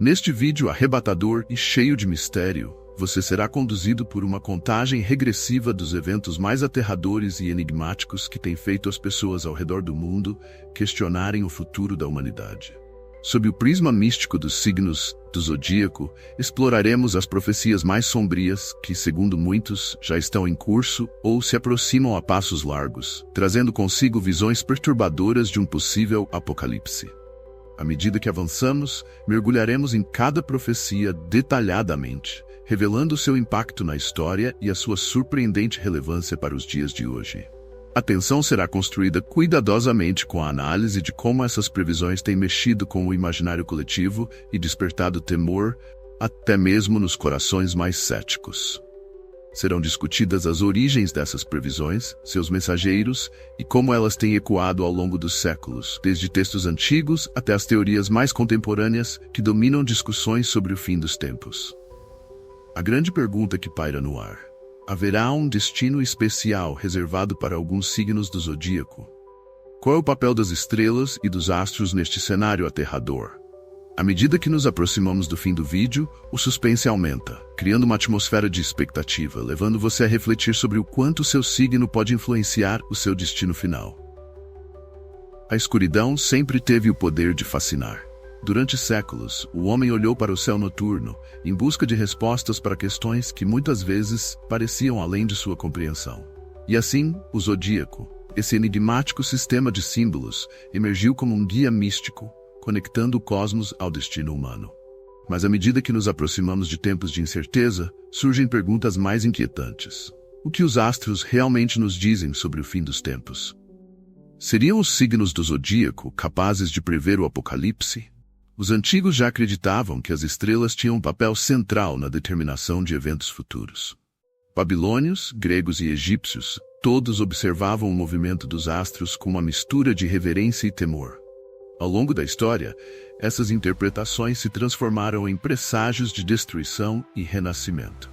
Neste vídeo arrebatador e cheio de mistério, você será conduzido por uma contagem regressiva dos eventos mais aterradores e enigmáticos que têm feito as pessoas ao redor do mundo questionarem o futuro da humanidade. Sob o prisma místico dos signos do zodíaco, exploraremos as profecias mais sombrias que, segundo muitos, já estão em curso ou se aproximam a passos largos, trazendo consigo visões perturbadoras de um possível apocalipse. À medida que avançamos, mergulharemos em cada profecia detalhadamente, revelando seu impacto na história e a sua surpreendente relevância para os dias de hoje. A atenção será construída cuidadosamente com a análise de como essas previsões têm mexido com o imaginário coletivo e despertado temor, até mesmo nos corações mais céticos. Serão discutidas as origens dessas previsões, seus mensageiros e como elas têm ecoado ao longo dos séculos, desde textos antigos até as teorias mais contemporâneas que dominam discussões sobre o fim dos tempos. A grande pergunta que paira no ar: haverá um destino especial reservado para alguns signos do zodíaco? Qual é o papel das estrelas e dos astros neste cenário aterrador? À medida que nos aproximamos do fim do vídeo, o suspense aumenta, criando uma atmosfera de expectativa, levando você a refletir sobre o quanto seu signo pode influenciar o seu destino final. A escuridão sempre teve o poder de fascinar. Durante séculos, o homem olhou para o céu noturno, em busca de respostas para questões que muitas vezes pareciam além de sua compreensão. E assim, o zodíaco, esse enigmático sistema de símbolos, emergiu como um guia místico, conectando o cosmos ao destino humano. Mas à medida que nos aproximamos de tempos de incerteza, surgem perguntas mais inquietantes. O que os astros realmente nos dizem sobre o fim dos tempos? Seriam os signos do zodíaco capazes de prever o apocalipse? Os antigos já acreditavam que as estrelas tinham um papel central na determinação de eventos futuros. Babilônios, gregos e egípcios, todos observavam o movimento dos astros com uma mistura de reverência e temor. Ao longo da história, essas interpretações se transformaram em presságios de destruição e renascimento.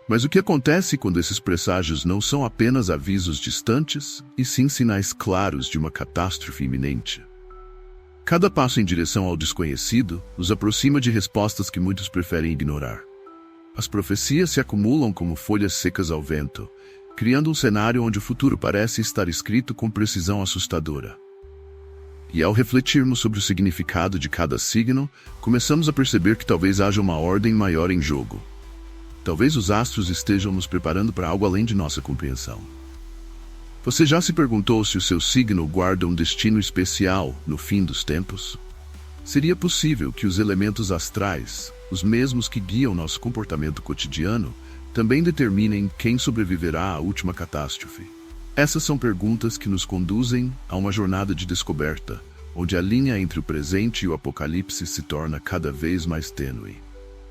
Mas o que acontece quando esses presságios não são apenas avisos distantes, e sim sinais claros de uma catástrofe iminente? Cada passo em direção ao desconhecido nos aproxima de respostas que muitos preferem ignorar. As profecias se acumulam como folhas secas ao vento, criando um cenário onde o futuro parece estar escrito com precisão assustadora. E ao refletirmos sobre o significado de cada signo, começamos a perceber que talvez haja uma ordem maior em jogo. Talvez os astros estejam nos preparando para algo além de nossa compreensão. Você já se perguntou se o seu signo guarda um destino especial no fim dos tempos? Seria possível que os elementos astrais, os mesmos que guiam nosso comportamento cotidiano, também determinem quem sobreviverá à última catástrofe? Essas são perguntas que nos conduzem a uma jornada de descoberta, onde a linha entre o presente e o apocalipse se torna cada vez mais tênue.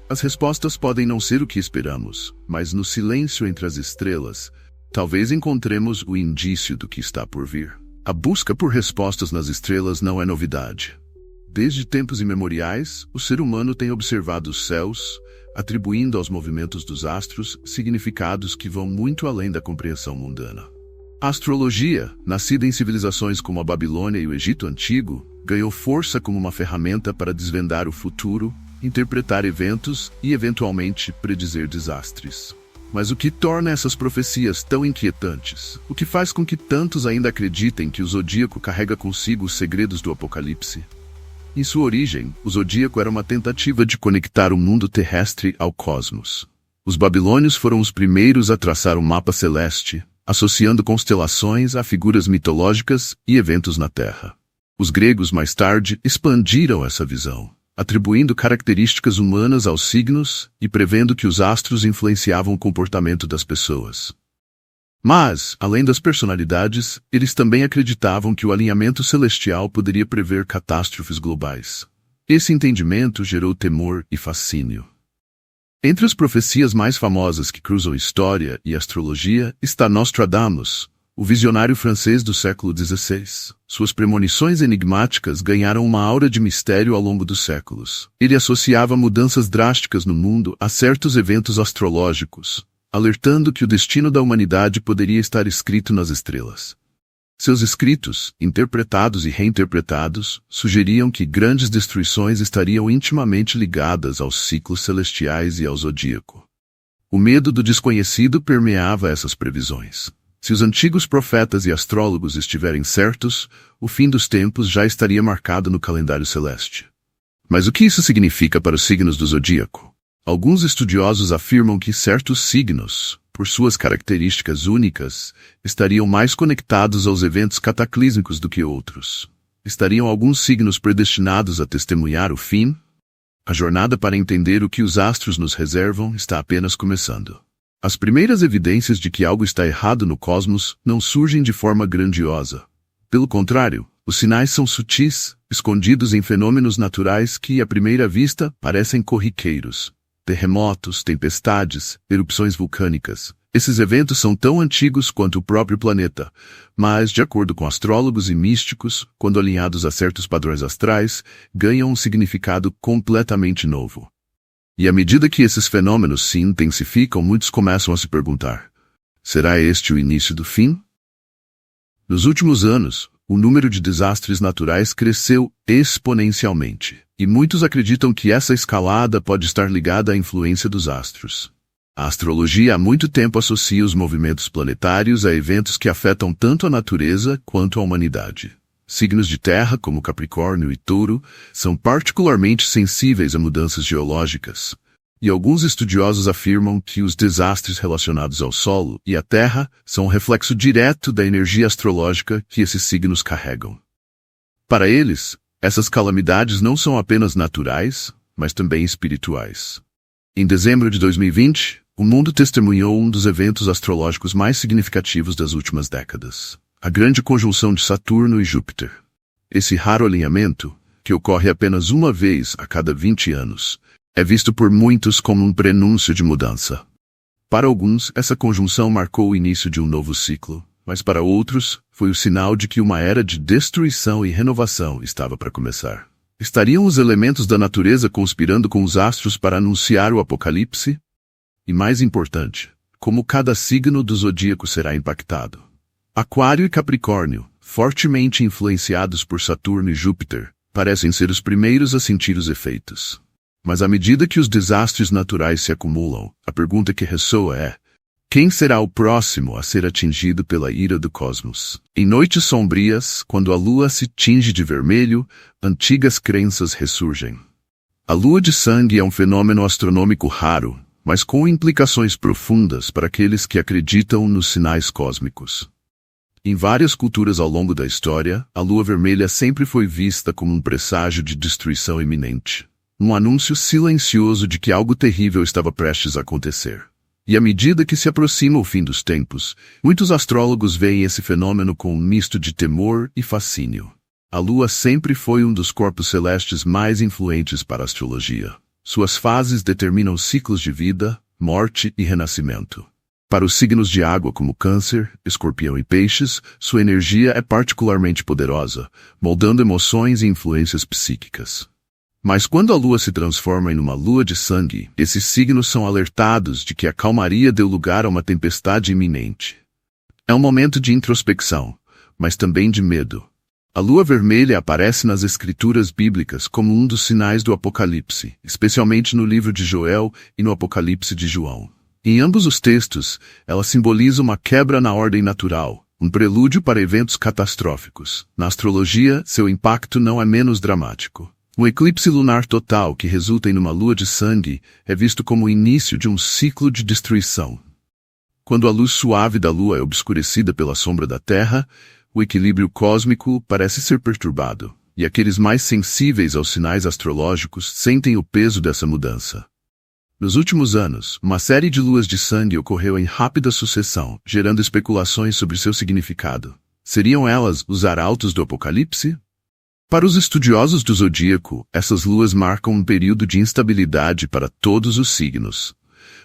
As respostas podem não ser o que esperamos, mas no silêncio entre as estrelas, talvez encontremos o indício do que está por vir. A busca por respostas nas estrelas não é novidade. Desde tempos imemoriais, o ser humano tem observado os céus, atribuindo aos movimentos dos astros significados que vão muito além da compreensão mundana. A astrologia, nascida em civilizações como a Babilônia e o Egito Antigo, ganhou força como uma ferramenta para desvendar o futuro, interpretar eventos e, eventualmente, predizer desastres. Mas o que torna essas profecias tão inquietantes? O que faz com que tantos ainda acreditem que o zodíaco carrega consigo os segredos do apocalipse? Em sua origem, o zodíaco era uma tentativa de conectar o mundo terrestre ao cosmos. Os babilônios foram os primeiros a traçar um mapa celeste, associando constelações a figuras mitológicas e eventos na Terra. Os gregos, mais tarde, expandiram essa visão, atribuindo características humanas aos signos e prevendo que os astros influenciavam o comportamento das pessoas. Mas, além das personalidades, eles também acreditavam que o alinhamento celestial poderia prever catástrofes globais. Esse entendimento gerou temor e fascínio. Entre as profecias mais famosas que cruzam história e astrologia está Nostradamus, o visionário francês do século XVI. Suas premonições enigmáticas ganharam uma aura de mistério ao longo dos séculos. Ele associava mudanças drásticas no mundo a certos eventos astrológicos, alertando que o destino da humanidade poderia estar escrito nas estrelas. Seus escritos, interpretados e reinterpretados, sugeriam que grandes destruições estariam intimamente ligadas aos ciclos celestiais e ao zodíaco. O medo do desconhecido permeava essas previsões. Se os antigos profetas e astrólogos estiverem certos, o fim dos tempos já estaria marcado no calendário celeste. Mas o que isso significa para os signos do zodíaco? Alguns estudiosos afirmam que certos signos, por suas características únicas, estariam mais conectados aos eventos cataclísmicos do que outros. Estariam alguns signos predestinados a testemunhar o fim? A jornada para entender o que os astros nos reservam está apenas começando. As primeiras evidências de que algo está errado no cosmos não surgem de forma grandiosa. Pelo contrário, os sinais são sutis, escondidos em fenômenos naturais que, à primeira vista, parecem corriqueiros. Terremotos, tempestades, erupções vulcânicas. Esses eventos são tão antigos quanto o próprio planeta, mas, de acordo com astrólogos e místicos, quando alinhados a certos padrões astrais, ganham um significado completamente novo. E à medida que esses fenômenos se intensificam, muitos começam a se perguntar: será este o início do fim? Nos últimos anos, o número de desastres naturais cresceu exponencialmente, e muitos acreditam que essa escalada pode estar ligada à influência dos astros. A astrologia há muito tempo associa os movimentos planetários a eventos que afetam tanto a natureza quanto a humanidade. Signos de terra, como Capricórnio e Touro, são particularmente sensíveis a mudanças geológicas, e alguns estudiosos afirmam que os desastres relacionados ao solo e à terra são um reflexo direto da energia astrológica que esses signos carregam. Para eles, essas calamidades não são apenas naturais, mas também espirituais. Em dezembro de 2020, o mundo testemunhou um dos eventos astrológicos mais significativos das últimas décadas: a grande conjunção de Saturno e Júpiter. Esse raro alinhamento, que ocorre apenas uma vez a cada 20 anos, é visto por muitos como um prenúncio de mudança. Para alguns, essa conjunção marcou o início de um novo ciclo, mas para outros, foi o sinal de que uma era de destruição e renovação estava para começar. Estariam os elementos da natureza conspirando com os astros para anunciar o apocalipse? E mais importante, como cada signo do zodíaco será impactado? Aquário e Capricórnio, fortemente influenciados por Saturno e Júpiter, parecem ser os primeiros a sentir os efeitos. Mas à medida que os desastres naturais se acumulam, a pergunta que ressoa é: quem será o próximo a ser atingido pela ira do cosmos? Em noites sombrias, quando a lua se tinge de vermelho, antigas crenças ressurgem. A lua de sangue é um fenômeno astronômico raro, mas com implicações profundas para aqueles que acreditam nos sinais cósmicos. Em várias culturas ao longo da história, a lua vermelha sempre foi vista como um presságio de destruição iminente. Um anúncio silencioso de que algo terrível estava prestes a acontecer. E à medida que se aproxima o fim dos tempos, muitos astrólogos veem esse fenômeno com um misto de temor e fascínio. A Lua sempre foi um dos corpos celestes mais influentes para a astrologia. Suas fases determinam ciclos de vida, morte e renascimento. Para os signos de água como Câncer, Escorpião e Peixes, sua energia é particularmente poderosa, moldando emoções e influências psíquicas. Mas quando a lua se transforma em uma lua de sangue, esses signos são alertados de que a calmaria deu lugar a uma tempestade iminente. É um momento de introspecção, mas também de medo. A lua vermelha aparece nas escrituras bíblicas como um dos sinais do Apocalipse, especialmente no livro de Joel e no Apocalipse de João. Em ambos os textos, ela simboliza uma quebra na ordem natural, um prelúdio para eventos catastróficos. Na astrologia, seu impacto não é menos dramático. Um eclipse lunar total que resulta em uma lua de sangue é visto como o início de um ciclo de destruição. Quando a luz suave da lua é obscurecida pela sombra da Terra, o equilíbrio cósmico parece ser perturbado, e aqueles mais sensíveis aos sinais astrológicos sentem o peso dessa mudança. Nos últimos anos, uma série de luas de sangue ocorreu em rápida sucessão, gerando especulações sobre seu significado. Seriam elas os arautos do Apocalipse? Para os estudiosos do zodíaco, essas luas marcam um período de instabilidade para todos os signos,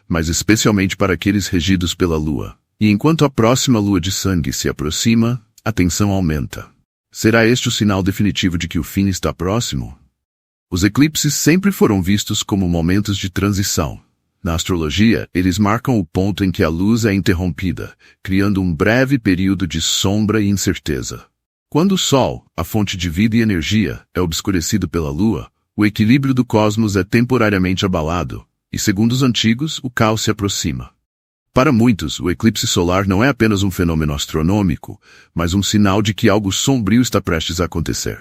mas especialmente para aqueles regidos pela lua. E enquanto a próxima lua de sangue se aproxima, a tensão aumenta. Será este o sinal definitivo de que o fim está próximo? Os eclipses sempre foram vistos como momentos de transição. Na astrologia, eles marcam o ponto em que a luz é interrompida, criando um breve período de sombra e incerteza. Quando o Sol, a fonte de vida e energia, é obscurecido pela Lua, o equilíbrio do cosmos é temporariamente abalado, e segundo os antigos, o caos se aproxima. Para muitos, o eclipse solar não é apenas um fenômeno astronômico, mas um sinal de que algo sombrio está prestes a acontecer.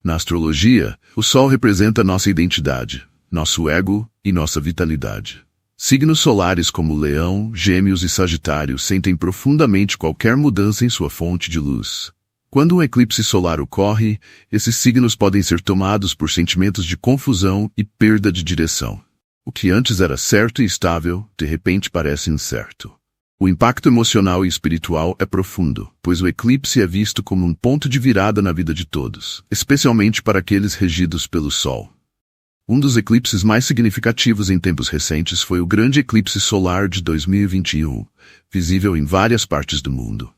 Na astrologia, o Sol representa nossa identidade, nosso ego e nossa vitalidade. Signos solares como Leão, Gêmeos e Sagitário sentem profundamente qualquer mudança em sua fonte de luz. Quando um eclipse solar ocorre, esses signos podem ser tomados por sentimentos de confusão e perda de direção. O que antes era certo e estável, de repente parece incerto. O impacto emocional e espiritual é profundo, pois o eclipse é visto como um ponto de virada na vida de todos, especialmente para aqueles regidos pelo Sol. Um dos eclipses mais significativos em tempos recentes foi o grande eclipse solar de 2021, visível em várias partes do mundo.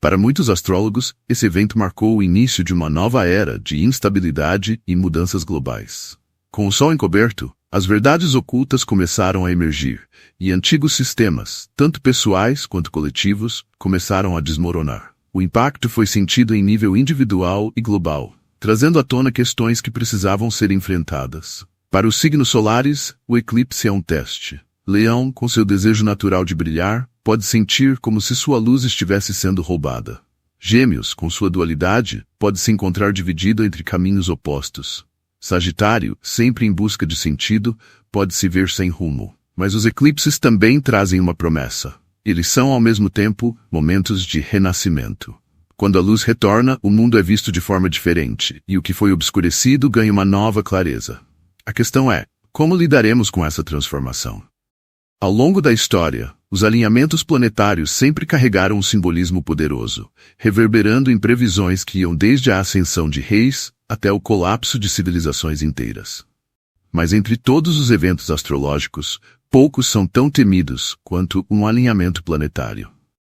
Para muitos astrólogos, esse evento marcou o início de uma nova era de instabilidade e mudanças globais. Com o Sol encoberto, as verdades ocultas começaram a emergir, e antigos sistemas, tanto pessoais quanto coletivos, começaram a desmoronar. O impacto foi sentido em nível individual e global, trazendo à tona questões que precisavam ser enfrentadas. Para os signos solares, o eclipse é um teste. Leão, com seu desejo natural de brilhar, pode sentir como se sua luz estivesse sendo roubada. Gêmeos, com sua dualidade, pode se encontrar dividido entre caminhos opostos. Sagitário, sempre em busca de sentido, pode se ver sem rumo. Mas os eclipses também trazem uma promessa. Eles são, ao mesmo tempo, momentos de renascimento. Quando a luz retorna, o mundo é visto de forma diferente, e o que foi obscurecido ganha uma nova clareza. A questão é, como lidaremos com essa transformação? Ao longo da história, os alinhamentos planetários sempre carregaram um simbolismo poderoso, reverberando em previsões que iam desde a ascensão de reis até o colapso de civilizações inteiras. Mas entre todos os eventos astrológicos, poucos são tão temidos quanto um alinhamento planetário.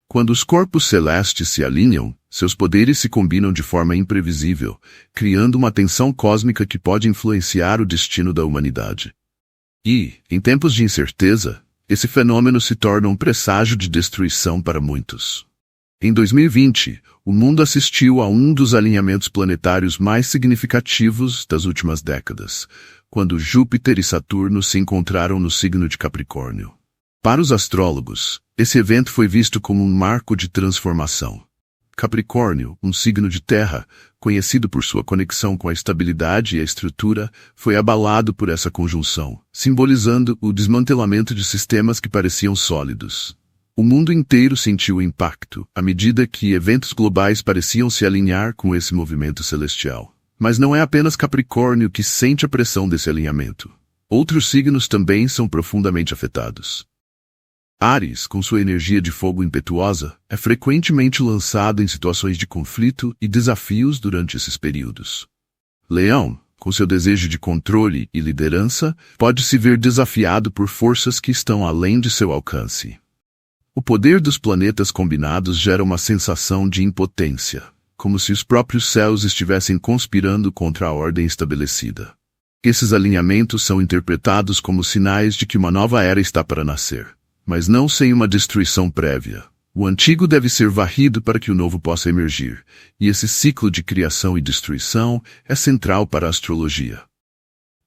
Quando os corpos celestes se alinham, seus poderes se combinam de forma imprevisível, criando uma tensão cósmica que pode influenciar o destino da humanidade. E, em tempos de incerteza, esse fenômeno se torna um presságio de destruição para muitos. Em 2020, o mundo assistiu a um dos alinhamentos planetários mais significativos das últimas décadas, quando Júpiter e Saturno se encontraram no signo de Capricórnio. Para os astrólogos, esse evento foi visto como um marco de transformação. Capricórnio, um signo de terra, conhecido por sua conexão com a estabilidade e a estrutura, foi abalado por essa conjunção, simbolizando o desmantelamento de sistemas que pareciam sólidos. O mundo inteiro sentiu o impacto, à medida que eventos globais pareciam se alinhar com esse movimento celestial. Mas não é apenas Capricórnio que sente a pressão desse alinhamento. Outros signos também são profundamente afetados. Áries, com sua energia de fogo impetuosa, é frequentemente lançado em situações de conflito e desafios durante esses períodos. Leão, com seu desejo de controle e liderança, pode se ver desafiado por forças que estão além de seu alcance. O poder dos planetas combinados gera uma sensação de impotência, como se os próprios céus estivessem conspirando contra a ordem estabelecida. Esses alinhamentos são interpretados como sinais de que uma nova era está para nascer, mas não sem uma destruição prévia. O antigo deve ser varrido para que o novo possa emergir, e esse ciclo de criação e destruição é central para a astrologia.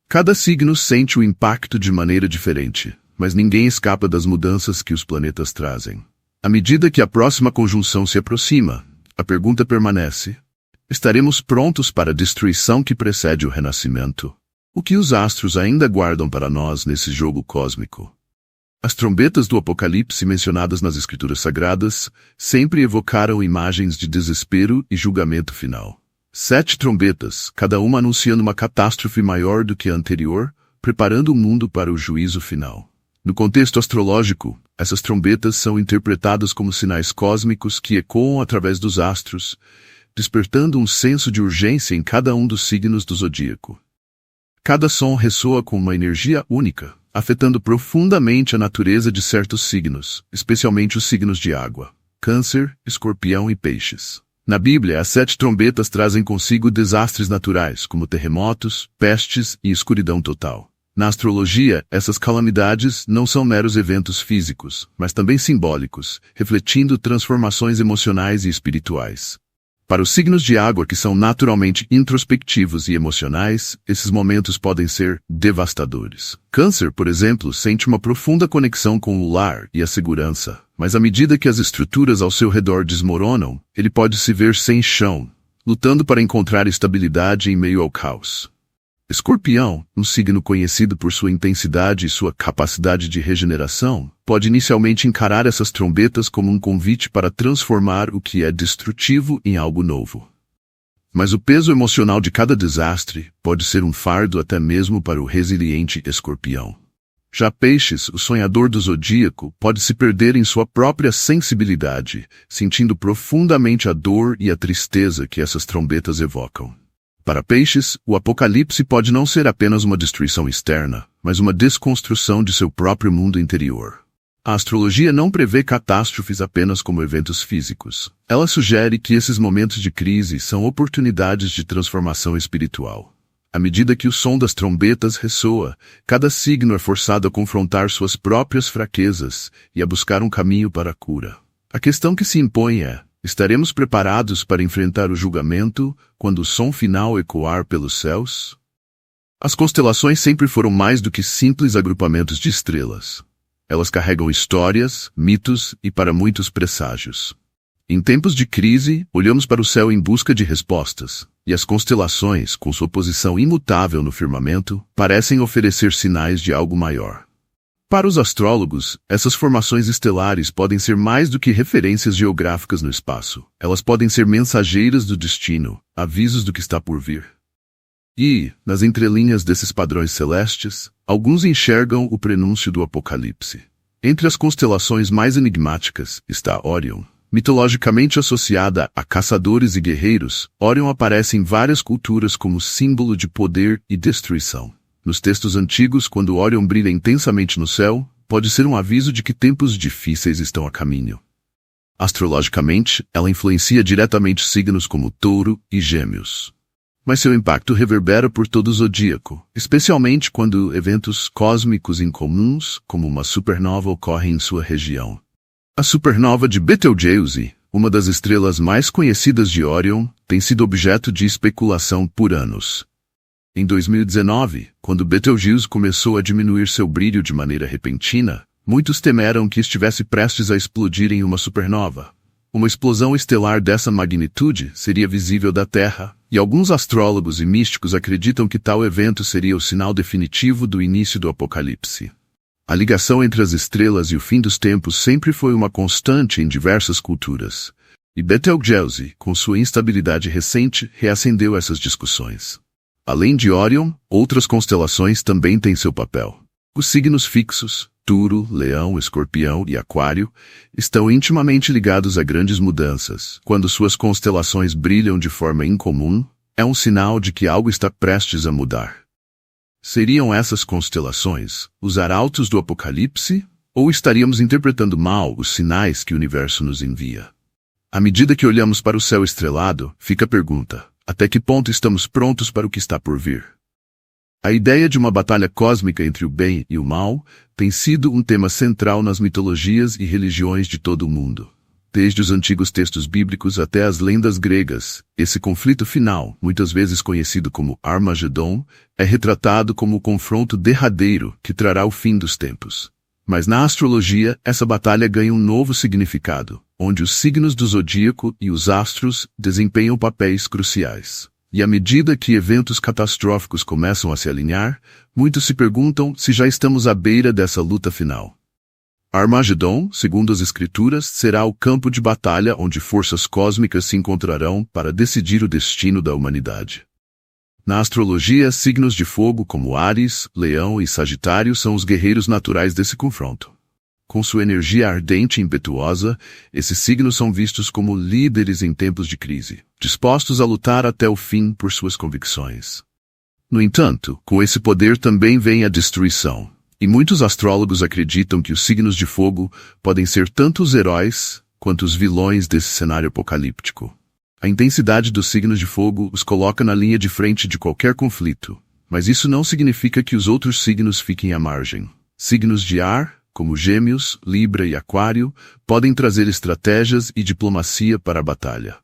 Cada signo sente o impacto de maneira diferente, mas ninguém escapa das mudanças que os planetas trazem. À medida que a próxima conjunção se aproxima, a pergunta permanece: estaremos prontos para a destruição que precede o renascimento? O que os astros ainda guardam para nós nesse jogo cósmico? As trombetas do Apocalipse mencionadas nas Escrituras Sagradas sempre evocaram imagens de desespero e julgamento final. 7 trombetas, cada uma anunciando uma catástrofe maior do que a anterior, preparando o mundo para o juízo final. No contexto astrológico, essas trombetas são interpretadas como sinais cósmicos que ecoam através dos astros, despertando um senso de urgência em cada um dos signos do zodíaco. Cada som ressoa com uma energia única, afetando profundamente a natureza de certos signos, especialmente os signos de água: Câncer, Escorpião e Peixes. Na Bíblia, as 7 trombetas trazem consigo desastres naturais, como terremotos, pestes e escuridão total. Na astrologia, essas calamidades não são meros eventos físicos, mas também simbólicos, refletindo transformações emocionais e espirituais. Para os signos de água que são naturalmente introspectivos e emocionais, esses momentos podem ser devastadores. Câncer, por exemplo, sente uma profunda conexão com o lar e a segurança, mas à medida que as estruturas ao seu redor desmoronam, ele pode se ver sem chão, lutando para encontrar estabilidade em meio ao caos. Escorpião, um signo conhecido por sua intensidade e sua capacidade de regeneração, pode inicialmente encarar essas trombetas como um convite para transformar o que é destrutivo em algo novo. Mas o peso emocional de cada desastre pode ser um fardo até mesmo para o resiliente escorpião. Já Peixes, o sonhador do zodíaco, pode se perder em sua própria sensibilidade, sentindo profundamente a dor e a tristeza que essas trombetas evocam. Para Peixes, o apocalipse pode não ser apenas uma destruição externa, mas uma desconstrução de seu próprio mundo interior. A astrologia não prevê catástrofes apenas como eventos físicos. Ela sugere que esses momentos de crise são oportunidades de transformação espiritual. À medida que o som das trombetas ressoa, cada signo é forçado a confrontar suas próprias fraquezas e a buscar um caminho para a cura. A questão que se impõe é: estaremos preparados para enfrentar o julgamento quando o som final ecoar pelos céus? As constelações sempre foram mais do que simples agrupamentos de estrelas. Elas carregam histórias, mitos e, para muitos, presságios. Em tempos de crise, olhamos para o céu em busca de respostas, e as constelações, com sua posição imutável no firmamento, parecem oferecer sinais de algo maior. Para os astrólogos, essas formações estelares podem ser mais do que referências geográficas no espaço. Elas podem ser mensageiras do destino, avisos do que está por vir. E, nas entrelinhas desses padrões celestes, alguns enxergam o prenúncio do Apocalipse. Entre as constelações mais enigmáticas está Órion. Mitologicamente associada a caçadores e guerreiros, Órion aparece em várias culturas como símbolo de poder e destruição. Nos textos antigos, quando Órion brilha intensamente no céu, pode ser um aviso de que tempos difíceis estão a caminho. Astrologicamente, ela influencia diretamente signos como Touro e Gêmeos. Mas seu impacto reverbera por todo o zodíaco, especialmente quando eventos cósmicos incomuns, como uma supernova, ocorrem em sua região. A supernova de Betelgeuse, uma das estrelas mais conhecidas de Órion, tem sido objeto de especulação por anos. Em 2019, quando Betelgeuse começou a diminuir seu brilho de maneira repentina, muitos temeram que estivesse prestes a explodir em uma supernova. Uma explosão estelar dessa magnitude seria visível da Terra, e alguns astrólogos e místicos acreditam que tal evento seria o sinal definitivo do início do Apocalipse. A ligação entre as estrelas e o fim dos tempos sempre foi uma constante em diversas culturas, e Betelgeuse, com sua instabilidade recente, reacendeu essas discussões. Além de Órion, outras constelações também têm seu papel. Os signos fixos, Touro, Leão, Escorpião e Aquário, estão intimamente ligados a grandes mudanças. Quando suas constelações brilham de forma incomum, é um sinal de que algo está prestes a mudar. Seriam essas constelações os arautos do Apocalipse, ou estaríamos interpretando mal os sinais que o universo nos envia? À medida que olhamos para o céu estrelado, fica a pergunta: até que ponto estamos prontos para o que está por vir? A ideia de uma batalha cósmica entre o bem e o mal tem sido um tema central nas mitologias e religiões de todo o mundo. Desde os antigos textos bíblicos até as lendas gregas, esse conflito final, muitas vezes conhecido como Armagedon, é retratado como o confronto derradeiro que trará o fim dos tempos. Mas na astrologia, essa batalha ganha um novo significado, onde os signos do zodíaco e os astros desempenham papéis cruciais. E à medida que eventos catastróficos começam a se alinhar, muitos se perguntam se já estamos à beira dessa luta final. Armagedon, segundo as Escrituras, será o campo de batalha onde forças cósmicas se encontrarão para decidir o destino da humanidade. Na astrologia, signos de fogo como Áries, Leão e Sagitário são os guerreiros naturais desse confronto. Com sua energia ardente e impetuosa, esses signos são vistos como líderes em tempos de crise, dispostos a lutar até o fim por suas convicções. No entanto, com esse poder também vem a destruição, e muitos astrólogos acreditam que os signos de fogo podem ser tanto os heróis quanto os vilões desse cenário apocalíptico. A intensidade dos signos de fogo os coloca na linha de frente de qualquer conflito, Mas isso não significa que os outros signos fiquem à margem. Signos de ar, como Gêmeos, Libra e Aquário, podem trazer estratégias e diplomacia para a batalha.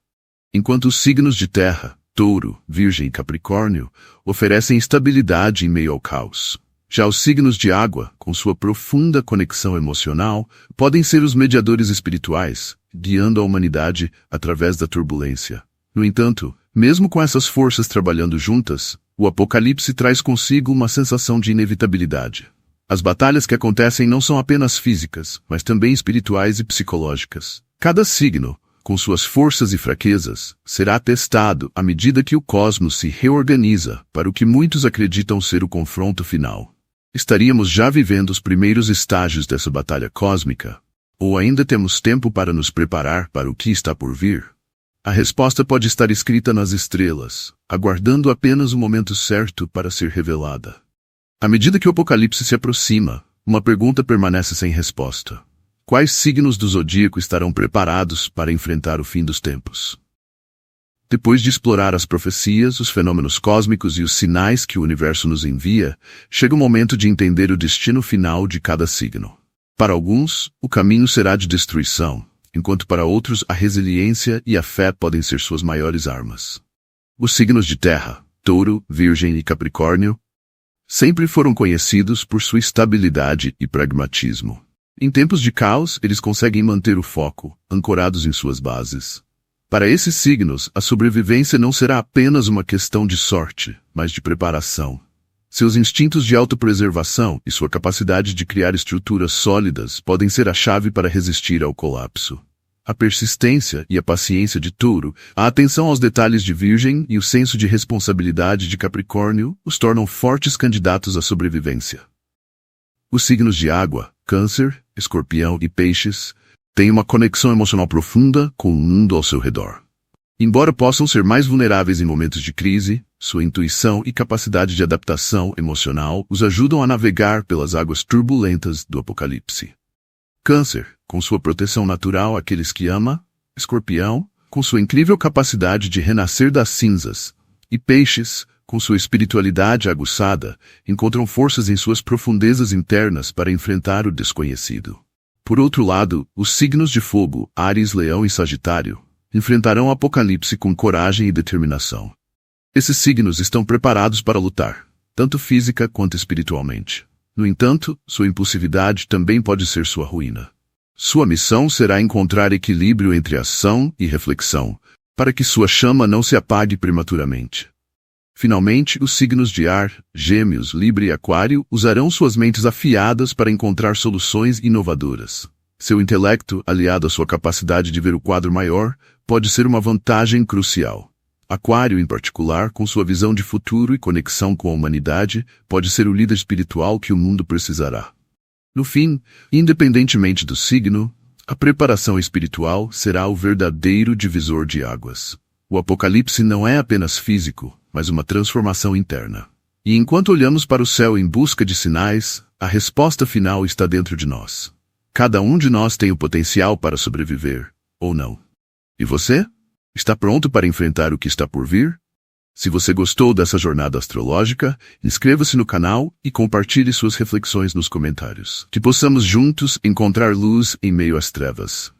Enquanto os signos de terra, Touro, Virgem e Capricórnio, oferecem estabilidade em meio ao caos. Já os signos de água, com sua profunda conexão emocional, podem ser os mediadores espirituais, guiando a humanidade através da turbulência. No entanto, mesmo com essas forças trabalhando juntas, o Apocalipse traz consigo uma sensação de inevitabilidade. As batalhas que acontecem não são apenas físicas, mas também espirituais e psicológicas. Cada signo, com suas forças e fraquezas, será testado à medida que o cosmos se reorganiza para o que muitos acreditam ser o confronto final. Estaríamos já vivendo os primeiros estágios dessa batalha cósmica? Ou ainda temos tempo para nos preparar para o que está por vir? A resposta pode estar escrita nas estrelas, aguardando apenas o momento certo para ser revelada. À medida que o Apocalipse se aproxima, uma pergunta permanece sem resposta. Quais signos do zodíaco estarão preparados para enfrentar o fim dos tempos? Depois de explorar as profecias, os fenômenos cósmicos e os sinais que o universo nos envia, chega o momento de entender o destino final de cada signo. Para alguns, o caminho será de destruição, enquanto para outros a resiliência e a fé podem ser suas maiores armas. Os signos de terra, Touro, Virgem e Capricórnio, sempre foram conhecidos por sua estabilidade e pragmatismo. Em tempos de caos, eles conseguem manter o foco, ancorados em suas bases. Para esses signos, a sobrevivência não será apenas uma questão de sorte, mas de preparação. Seus instintos de autopreservação e sua capacidade de criar estruturas sólidas podem ser a chave para resistir ao colapso. A persistência e a paciência de Touro, a atenção aos detalhes de Virgem e o senso de responsabilidade de Capricórnio os tornam fortes candidatos à sobrevivência. Os signos de água, Câncer, Escorpião e Peixes, têm uma conexão emocional profunda com o mundo ao seu redor. Embora possam ser mais vulneráveis em momentos de crise, sua intuição e capacidade de adaptação emocional os ajudam a navegar pelas águas turbulentas do Apocalipse. Câncer, com sua proteção natural àqueles que ama, Escorpião, com sua incrível capacidade de renascer das cinzas, e Peixes, com sua espiritualidade aguçada, encontram forças em suas profundezas internas para enfrentar o desconhecido. Por outro lado, os signos de fogo, Áries, Leão e Sagitário, enfrentarão o Apocalipse com coragem e determinação. Esses signos estão preparados para lutar, tanto física quanto espiritualmente. No entanto, sua impulsividade também pode ser sua ruína. Sua missão será encontrar equilíbrio entre ação e reflexão, para que sua chama não se apague prematuramente. Finalmente, os signos de ar, Gêmeos, Libra e Aquário, usarão suas mentes afiadas para encontrar soluções inovadoras. Seu intelecto, aliado à sua capacidade de ver o quadro maior, pode ser uma vantagem crucial. Aquário, em particular, com sua visão de futuro e conexão com a humanidade, pode ser o líder espiritual que o mundo precisará. No fim, independentemente do signo, a preparação espiritual será o verdadeiro divisor de águas. O Apocalipse não é apenas físico, mas uma transformação interna. E enquanto olhamos para o céu em busca de sinais, a resposta final está dentro de nós. Cada um de nós tem o potencial para sobreviver, ou não. E você? Está pronto para enfrentar o que está por vir? Se você gostou dessa jornada astrológica, inscreva-se no canal e compartilhe suas reflexões nos comentários. Que possamos juntos encontrar luz em meio às trevas.